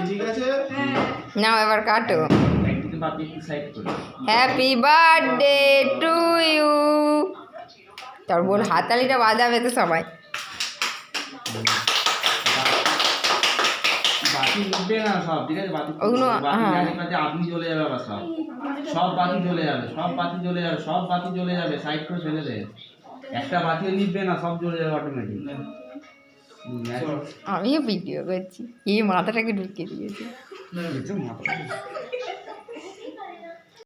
ঠিক আছে নাও এবার কাটো। Happy birthday to you. তোর বোন হাততালিটা বাজাবে তো সবাই। বাতি উঠবে না সব, ঠিক আছে? বাতি ওগুলো আপনি চলে যাবে আবার সব সব বাতি চলে যাবে, সব বাতি চলে যাবে, সব বাতি চলে যাবে, সাইড করে ফেলে দে। একটা বাতিও নিবে না, সব চলে যাবে অটোমেটিক। আমিও ভিডিও করছি, এই মাথাটাকে ঢুকিয়ে দিয়েছি।